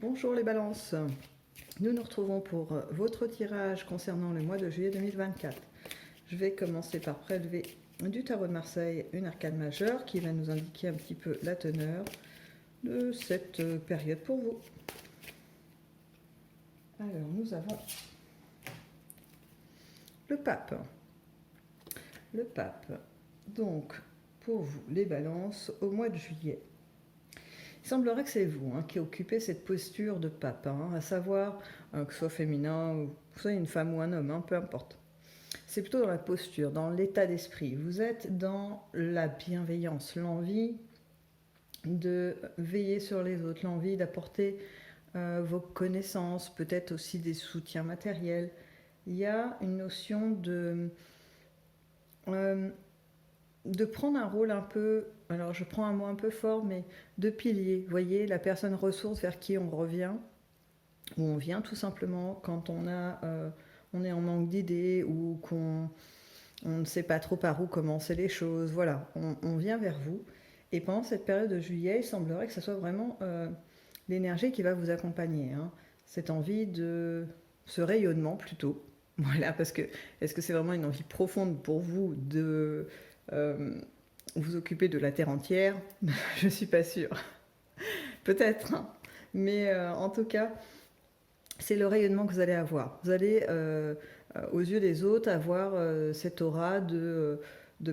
Bonjour les balances, nous nous retrouvons pour votre tirage concernant le mois de juillet 2024. Je vais commencer par prélever du tarot de Marseille une arcane majeure qui va nous indiquer un petit peu la teneur de cette période pour vous. Alors nous avons le pape. Le pape, donc pour vous les balances au mois de juillet. Il semblerait que c'est vous qui occupez cette posture de pape, à savoir que ce soit féminin, ou que ce soit une femme ou un homme, peu importe. C'est plutôt dans la posture, dans l'état d'esprit. Vous êtes dans la bienveillance, l'envie de veiller sur les autres, l'envie d'apporter vos connaissances, peut-être aussi des soutiens matériels. Il y a une notion de prendre un rôle un peu, alors je prends un mot un peu fort, mais de pilier. Vous voyez, la personne ressource vers qui on revient, ou on vient tout simplement quand on est en manque d'idées ou qu'on ne sait pas trop par où commencer les choses. Voilà, on vient vers vous. Et pendant cette période de juillet, il semblerait que ce soit vraiment l'énergie qui va vous accompagner. Cette envie de ce rayonnement plutôt. Voilà, parce que est-ce que c'est vraiment une envie profonde pour vous de vous occuper de la terre entière? Je ne suis pas sûre. Peut-être, mais en tout cas, c'est le rayonnement que vous allez avoir. Vous allez, aux yeux des autres, avoir cette aura de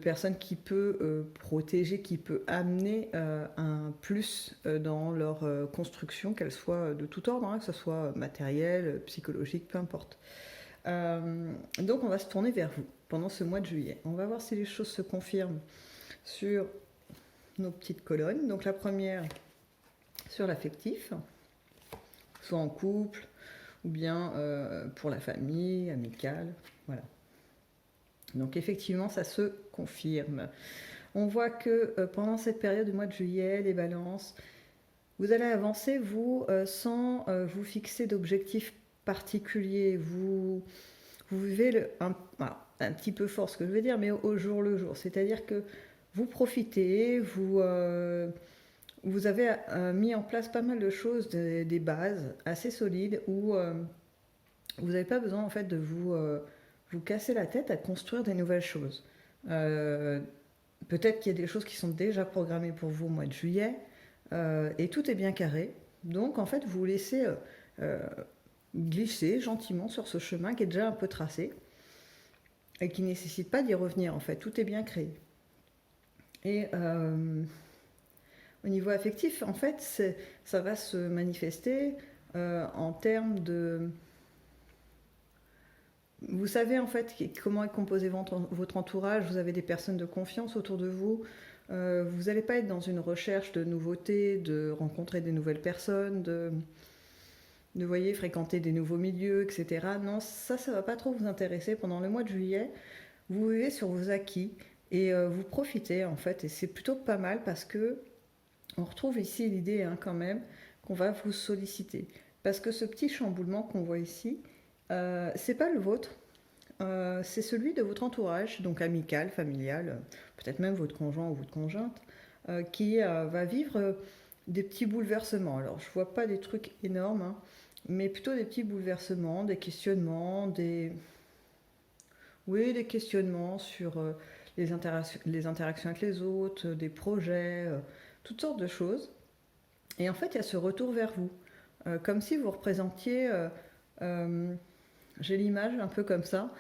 personne qui peut protéger, qui peut amener un plus dans leur construction, qu'elle soit de tout ordre, que ce soit matériel, psychologique, peu importe. Donc on va se tourner vers vous pendant ce mois de juillet. On va voir si les choses se confirment sur nos petites colonnes. Donc la première sur l'affectif, soit en couple ou bien pour la famille, amicale, voilà. Donc effectivement ça se confirme. On voit que pendant cette période du mois de juillet, les balances, vous allez avancer vous sans vous fixer d'objectifs particuliers. Vous vivez un petit peu fort ce que je veux dire, mais au jour le jour. C'est-à-dire que vous profitez, vous avez mis en place pas mal de choses, des bases assez solides où vous n'avez pas besoin en fait de vous casser la tête à construire des nouvelles choses. Peut-être qu'il y a des choses qui sont déjà programmées pour vous au mois de juillet et tout est bien carré. Donc en fait vous vous laissez glisser gentiment sur ce chemin qui est déjà un peu tracé et qui ne nécessite pas d'y revenir en fait. Tout est bien créé. Et au niveau affectif, en fait, ça va se manifester en termes de... Vous savez en fait comment est composé votre entourage, vous avez des personnes de confiance autour de vous, vous n'allez pas être dans une recherche de nouveautés, de rencontrer des nouvelles personnes, de voyez, fréquenter des nouveaux milieux, etc. Non, ça ne va pas trop vous intéresser pendant le mois de juillet. Vous vivez sur vos acquis et vous profitez en fait, et c'est plutôt pas mal parce que on retrouve ici l'idée quand même qu'on va vous solliciter. Parce que ce petit chamboulement qu'on voit ici, c'est pas le vôtre, c'est celui de votre entourage, donc amical, familial, peut-être même votre conjoint ou votre conjointe, qui va vivre des petits bouleversements. Alors je vois pas des trucs énormes, mais plutôt des petits bouleversements, des questionnements, des questionnements sur les interactions avec les autres, des projets, toutes sortes de choses. Et en fait, il y a ce retour vers vous, comme si vous représentiez, j'ai l'image un peu comme ça,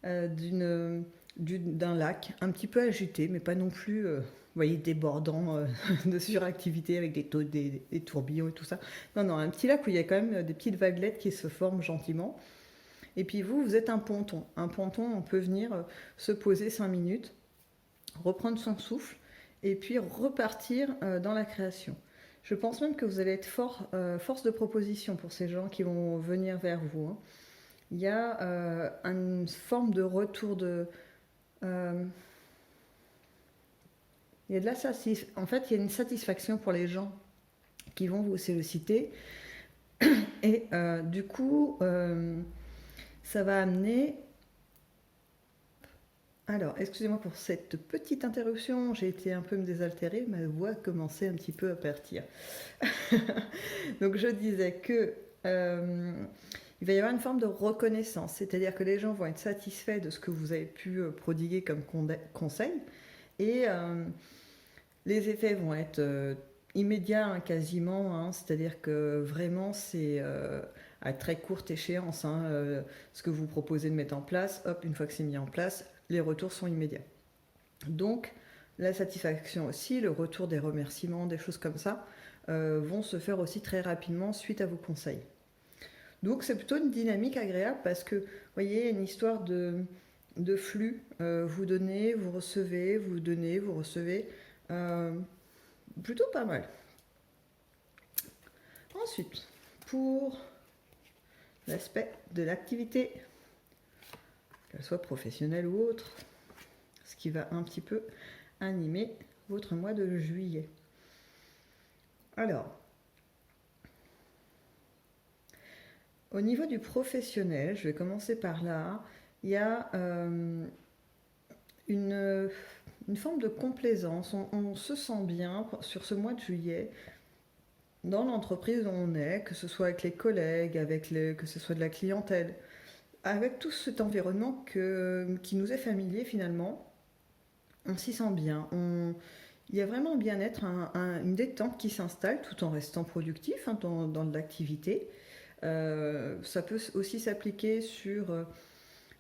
d'un lac un petit peu agité, mais pas non plus, vous voyez, débordant de suractivité avec des tourbillons et tout ça. Non, non, un petit lac où il y a quand même des petites vaguelettes qui se forment gentiment. Et puis vous êtes un ponton. Un ponton, on peut venir se poser 5 minutes, reprendre son souffle, et puis repartir dans la création. Je pense même que vous allez être force de proposition pour ces gens qui vont venir vers vous. Il y a une forme de retour de... il y a de la en fait, il y a une satisfaction pour les gens qui vont vous solliciter. Et du coup, ça va amener Alors, excusez-moi pour cette petite interruption, j'ai été un peu me désaltérer, ma voix commençait un petit peu à partir. Donc je disais que il va y avoir une forme de reconnaissance, c'est-à-dire que les gens vont être satisfaits de ce que vous avez pu prodiguer comme conseil, et les effets vont être immédiats hein, quasiment, hein, c'est-à-dire que vraiment c'est à très courte échéance hein, ce que vous proposez de mettre en place, hop, une fois que c'est mis en place, les retours sont immédiats. Donc la satisfaction aussi, le retour des remerciements, des choses comme ça, vont se faire aussi très rapidement suite à vos conseils. Donc c'est plutôt une dynamique agréable parce que, vous voyez, une histoire de flux, vous donnez, vous recevez, vous donnez, vous recevez, plutôt pas mal. Ensuite, pour l'aspect de l'activité, qu'elle soit professionnelle ou autre, ce qui va un petit peu animer votre mois de juillet. Alors, au niveau du professionnel, je vais commencer par là, il y a une forme de complaisance, on se sent bien sur ce mois de juillet, dans l'entreprise où on est, que ce soit avec les collègues, que ce soit de la clientèle, avec tout cet environnement qui nous est familier finalement, on s'y sent bien. Il y a vraiment un bien-être, une détente qui s'installe tout en restant productif hein, dans de l'activité. Ça peut aussi s'appliquer sur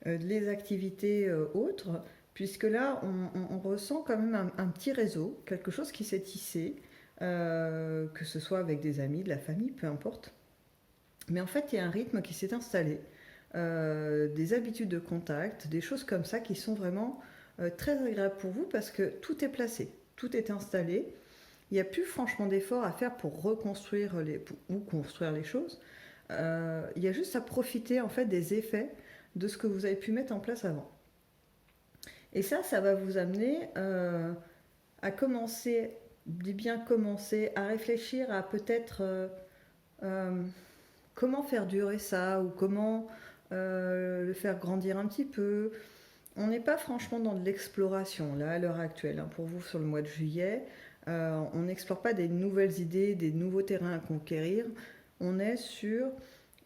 les activités autres, puisque là, on ressent quand même un petit réseau, quelque chose qui s'est tissé, que ce soit avec des amis, de la famille, peu importe. Mais en fait, il y a un rythme qui s'est installé, des habitudes de contact, des choses comme ça qui sont vraiment très agréables pour vous parce que tout est placé, tout est installé. Il n'y a plus franchement d'efforts à faire pour reconstruire ou construire les choses. Il y a juste à profiter en fait des effets de ce que vous avez pu mettre en place avant. Et ça va vous amener à commencer, bien commencer, à réfléchir à peut-être comment faire durer ça ou comment le faire grandir un petit peu. On n'est pas franchement dans de l'exploration là à l'heure actuelle. Hein, pour vous sur le mois de juillet, on n'explore pas des nouvelles idées, des nouveaux terrains à conquérir. On est sur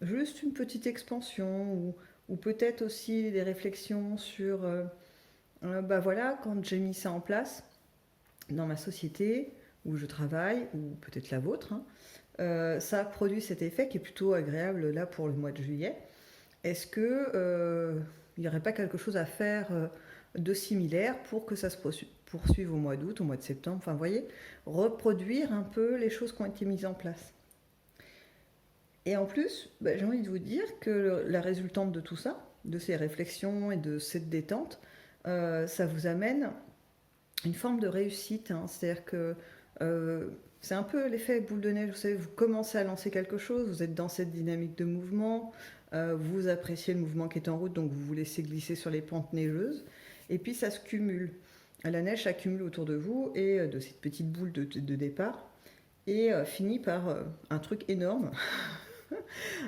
juste une petite expansion ou peut-être aussi des réflexions sur bah voilà, quand j'ai mis ça en place dans ma société où je travaille, ou peut-être la vôtre, hein, ça a produit cet effet qui est plutôt agréable là pour le mois de juillet. Est-ce que il n'y aurait pas quelque chose à faire de similaire pour que ça se poursuive au mois d'août, au mois de septembre, enfin vous voyez, reproduire un peu les choses qui ont été mises en place. Et en plus, bah, j'ai envie de vous dire que la résultante de tout ça, de ces réflexions et de cette détente, ça vous amène une forme de réussite. Hein. C'est-à-dire que c'est un peu l'effet boule de neige. Vous savez, vous commencez à lancer quelque chose, vous êtes dans cette dynamique de mouvement, vous appréciez le mouvement qui est en route, donc vous vous laissez glisser sur les pentes neigeuses, et puis ça se cumule. La neige s'accumule autour de vous et de cette petite boule de départ, et finit par un truc énorme.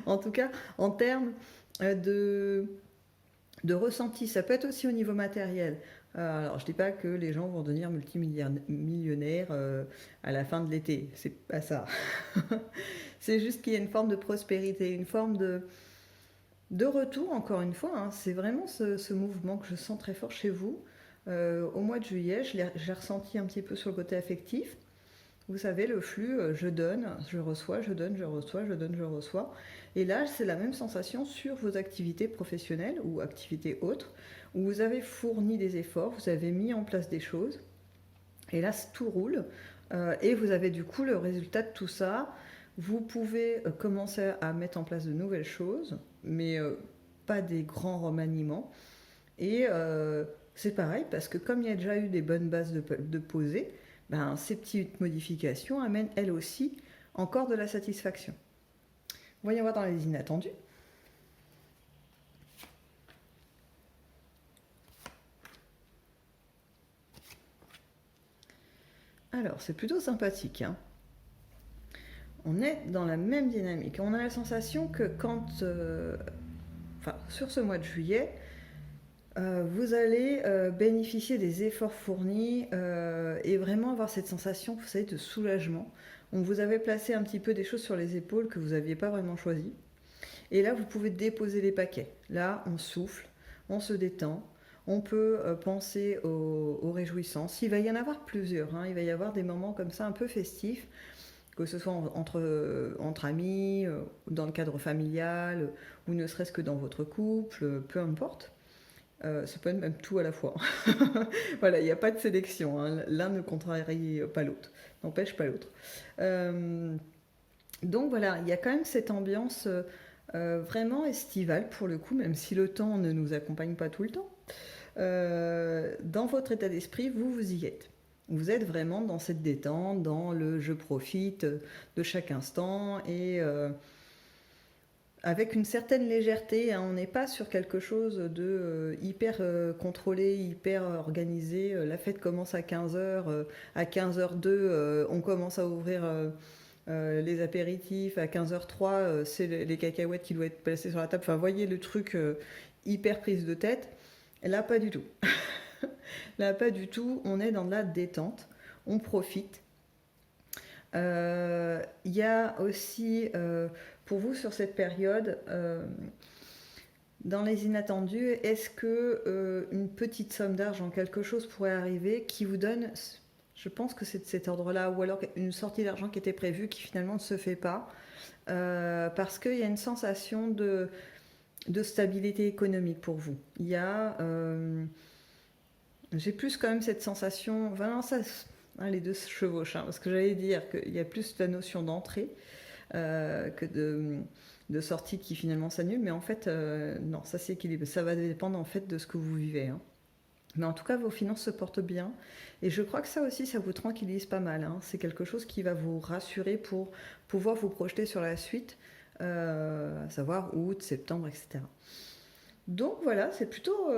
En tout cas, en termes de ressenti, ça peut être aussi au niveau matériel. Alors, je ne dis pas que les gens vont devenir multimillionnaires à la fin de l'été, c'est pas ça. C'est juste qu'il y a une forme de prospérité, une forme de retour, encore une fois. Hein. C'est vraiment ce mouvement que je sens très fort chez vous. Au mois de juillet, j'ai ressenti un petit peu sur le côté affectif. Vous savez, le flux, je donne, je reçois, je donne, je reçois, je donne, je reçois. Et là, c'est la même sensation sur vos activités professionnelles ou activités autres, où vous avez fourni des efforts, vous avez mis en place des choses, et là, tout roule, et vous avez du coup le résultat de tout ça. Vous pouvez commencer à mettre en place de nouvelles choses, mais pas des grands remaniements. Et c'est pareil, parce que comme il y a déjà eu des bonnes bases de posées, ben, ces petites modifications amènent elles aussi encore de la satisfaction. Voyons voir dans les inattendus. Alors, c'est plutôt sympathique. Hein. On est dans la même dynamique. On a la sensation que quand... sur ce mois de juillet, Vous allez bénéficier des efforts fournis et vraiment avoir cette sensation, vous savez, de soulagement. On vous avait placé un petit peu des choses sur les épaules que vous n'aviez pas vraiment choisies. Et là, vous pouvez déposer les paquets. Là, on souffle, on se détend. On peut penser aux réjouissances. Il va y en avoir plusieurs, hein. Il va y avoir des moments comme ça un peu festifs, que ce soit entre amis, dans le cadre familial, ou ne serait-ce que dans votre couple, peu importe. Ça peut être même tout à la fois. Voilà, il n'y a pas de sélection, hein. L'un ne contrarie pas l'autre, n'empêche pas l'autre. Euh, donc voilà, il y a quand même cette ambiance vraiment estivale pour le coup, même si le temps ne nous accompagne pas tout le temps. Dans votre état d'esprit, vous y êtes. Vous êtes vraiment dans cette détente, dans le je profite de chaque instant et avec une certaine légèreté, hein. On n'est pas sur quelque chose de hyper contrôlé, hyper organisé. La fête commence à 15h, à 15h02, on commence à ouvrir les apéritifs, à 15h03, c'est les cacahuètes qui doivent être placées sur la table. Enfin, voyez le truc hyper prise de tête. Là, pas du tout. Là, pas du tout. On est dans de la détente. On profite. Il y a aussi, pour vous, sur cette période, dans les inattendus, est-ce que une petite somme d'argent, quelque chose pourrait arriver qui vous donne, je pense que c'est de cet ordre-là, ou alors une sortie d'argent qui était prévue qui finalement ne se fait pas, parce qu'il y a une sensation de stabilité économique pour vous. Il y a, j'ai plus quand même cette sensation, enfin non, ça, hein, les deux se chevauchent, hein, parce que j'allais dire qu'il y a plus la notion d'entrée que de sortie qui finalement s'annule, mais en fait, non, ça s'équilibre. Ça va dépendre en fait de ce que vous vivez, hein. Mais en tout cas, vos finances se portent bien. Et je crois que ça aussi, ça vous tranquillise pas mal, hein. C'est quelque chose qui va vous rassurer pour pouvoir vous projeter sur la suite, à savoir août, septembre, etc. Donc voilà, c'est plutôt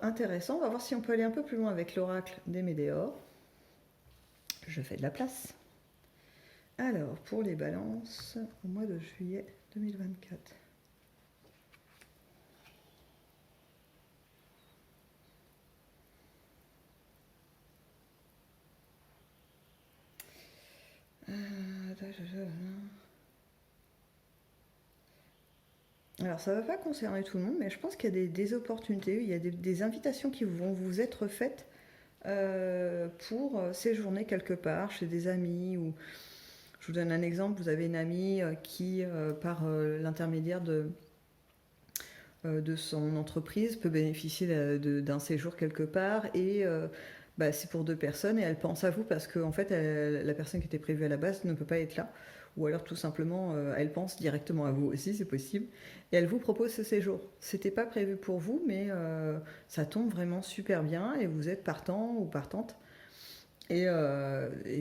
intéressant. On va voir si on peut aller un peu plus loin avec l'oracle des Médéors. Je fais de la place. Alors, pour les balances, au mois de juillet 2024. Alors, ça ne va pas concerner tout le monde, mais je pense qu'il y a des opportunités, il y a des invitations qui vont vous être faites pour séjourner quelque part chez des amis. Ou je vous donne un exemple, vous avez une amie qui, par l'intermédiaire de son entreprise, peut bénéficier d'un séjour quelque part et bah, c'est pour deux personnes et elle pense à vous parce que en fait, la personne qui était prévue à la base ne peut pas être là. Ou alors tout simplement, elle pense directement à vous aussi, c'est possible. Et elle vous propose ce séjour. C'était pas prévu pour vous, mais ça tombe vraiment super bien et vous êtes partant ou partante. Et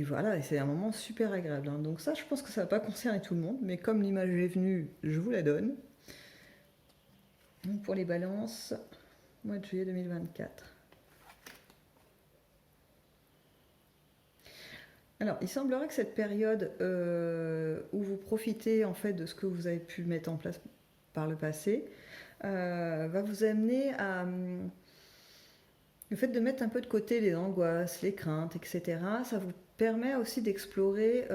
voilà, et c'est un moment super agréable, hein. Donc ça, je pense que ça va pas concerner tout le monde, mais comme l'image est venue, je vous la donne. Donc pour les balances, mois de juillet 2024. Alors, il semblerait que cette période où vous profitez en fait de ce que vous avez pu mettre en place par le passé va vous amener à le fait de mettre un peu de côté les angoisses, les craintes, etc. Ça vous permet aussi d'explorer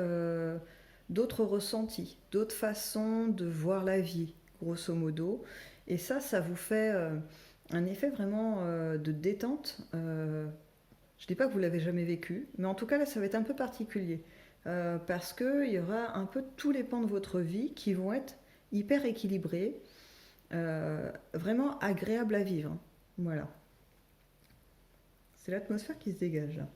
d'autres ressentis, d'autres façons de voir la vie, grosso modo. Et ça vous fait un effet vraiment de détente. Je ne dis pas que vous l'avez jamais vécu, mais en tout cas là, ça va être un peu particulier. Parce qu'il y aura un peu tous les pans de votre vie qui vont être hyper équilibrés, vraiment agréables à vivre. Voilà. C'est l'atmosphère qui se dégage là.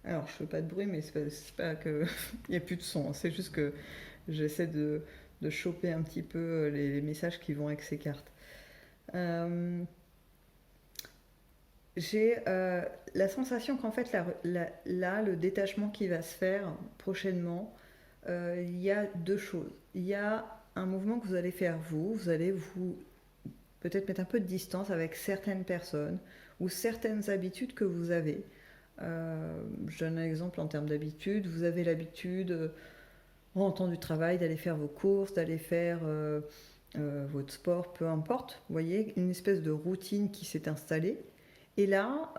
Alors, je fais pas de bruit, mais c'est pas que. Il n'y a plus de son, hein. C'est juste que j'essaie de choper un petit peu les messages qui vont avec ces cartes. Euh, j'ai la sensation qu'en fait, là, le détachement qui va se faire prochainement, il y a deux choses. Il y a un mouvement que vous allez faire vous allez vous peut-être mettre un peu de distance avec certaines personnes ou certaines habitudes que vous avez. Je donne un exemple en termes d'habitude. Vous avez l'habitude, en temps du travail, d'aller faire vos courses, d'aller faire votre sport, peu importe. Vous voyez, une espèce de routine qui s'est installée. Et là,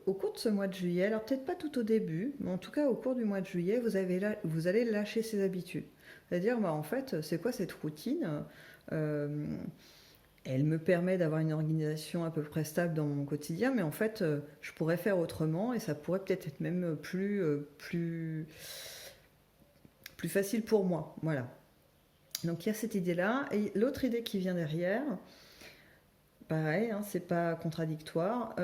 au cours de ce mois de juillet, alors peut-être pas tout au début, mais en tout cas au cours du mois de juillet, vous allez lâcher ces habitudes. C'est-à-dire, bah, en fait, c'est quoi cette routine? Euh, Elle me permet d'avoir une organisation à peu près stable dans mon quotidien, mais en fait, je pourrais faire autrement et ça pourrait peut-être être même plus facile pour moi. Voilà. Donc il y a cette idée-là. Et l'autre idée qui vient derrière, pareil, hein, c'est pas contradictoire,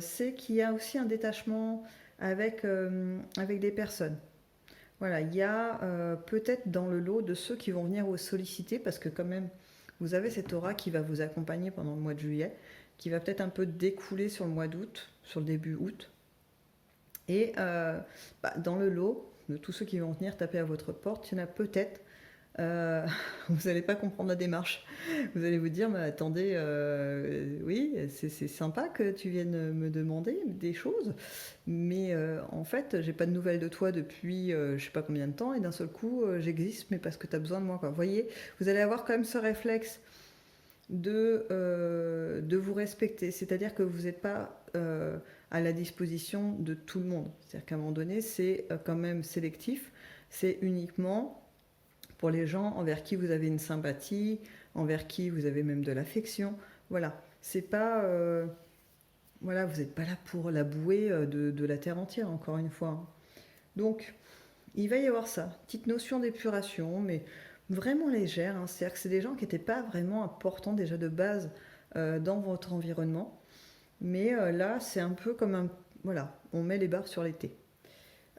c'est qu'il y a aussi un détachement avec des personnes. Voilà, il y a peut-être dans le lot de ceux qui vont venir vous solliciter, parce que quand même, vous avez cette aura qui va vous accompagner pendant le mois de juillet, qui va peut-être un peu découler sur le mois d'août, sur le début août. Et dans le lot de tous ceux qui vont venir taper à votre porte, il y en a peut-être. euh, vous n'allez pas comprendre la démarche. Vous allez vous dire, mais attendez, oui, c'est sympa que tu viennes me demander des choses, mais en fait, j'ai pas de nouvelles de toi depuis je sais pas combien de temps, et d'un seul coup, j'existe, mais parce que tu as besoin de moi, quoi. Vous voyez, vous allez avoir quand même ce réflexe de vous respecter, c'est-à-dire que vous n'êtes pas à la disposition de tout le monde. C'est-à-dire qu'à un moment donné, c'est quand même sélectif, c'est uniquement pour les gens envers qui vous avez une sympathie, envers qui vous avez même de l'affection. Voilà, c'est pas... voilà, vous n'êtes pas là pour la bouée de la terre entière, encore une fois. Donc, il va y avoir ça, petite notion d'épuration, mais vraiment légère, hein. C'est-à-dire que c'est des gens qui n'étaient pas vraiment importants déjà de base dans votre environnement. Mais là, c'est un peu comme un... Voilà, on met les barres sur l'été.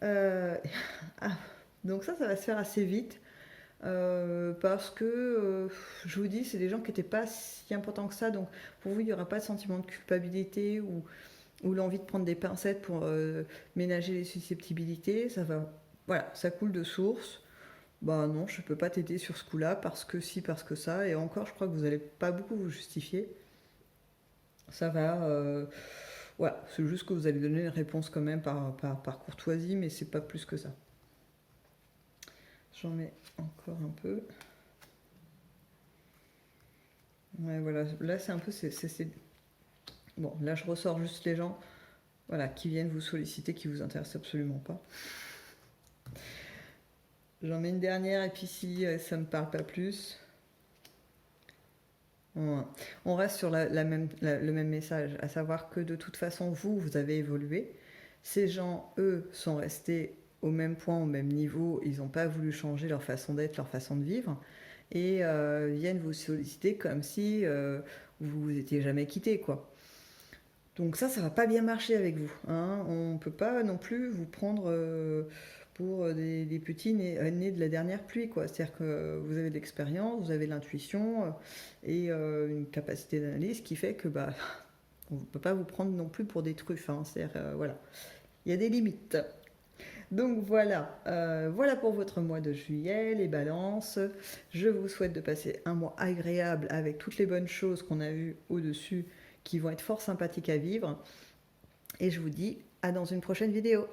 Euh, ah, donc ça va se faire assez vite. Parce que, je vous dis, c'est des gens qui n'étaient pas si importants que ça. Donc pour vous, il n'y aura pas de sentiment de culpabilité ou l'envie de prendre des pincettes pour ménager les susceptibilités. Ça va, voilà, ça coule de source. Bah non, je peux pas t'aider sur ce coup-là parce que si, parce que ça. Et encore, je crois que vous n'allez pas beaucoup vous justifier. Ça va. Voilà, c'est juste que vous allez donner une réponse quand même par courtoisie, mais c'est pas plus que ça. J'en mets encore un peu. Ouais, voilà, là c'est un peu. Bon, là je ressors juste les gens voilà, qui viennent vous solliciter, qui vous intéressent absolument pas. J'en mets une dernière et puis si ça me parle pas plus, on reste sur le même message, à savoir que de toute façon, vous avez évolué. Ces gens, eux, sont restés au même point, au même niveau. Ils n'ont pas voulu changer leur façon d'être, leur façon de vivre. Et viennent vous solliciter comme si vous vous étiez jamais quitté, quoi. Donc ça va pas bien marcher avec vous, hein. On ne peut pas non plus vous prendre pour des petits nés de la dernière pluie, quoi. C'est-à-dire que vous avez de l'expérience, vous avez de l'intuition et une capacité d'analyse qui fait que bah, on ne peut pas vous prendre non plus pour des truffes, hein. C'est-à-dire, voilà, il y a des limites. Donc voilà, voilà pour votre mois de juillet, les balances. Je vous souhaite de passer un mois agréable avec toutes les bonnes choses qu'on a vues au-dessus qui vont être fort sympathiques à vivre. Et je vous dis à dans une prochaine vidéo.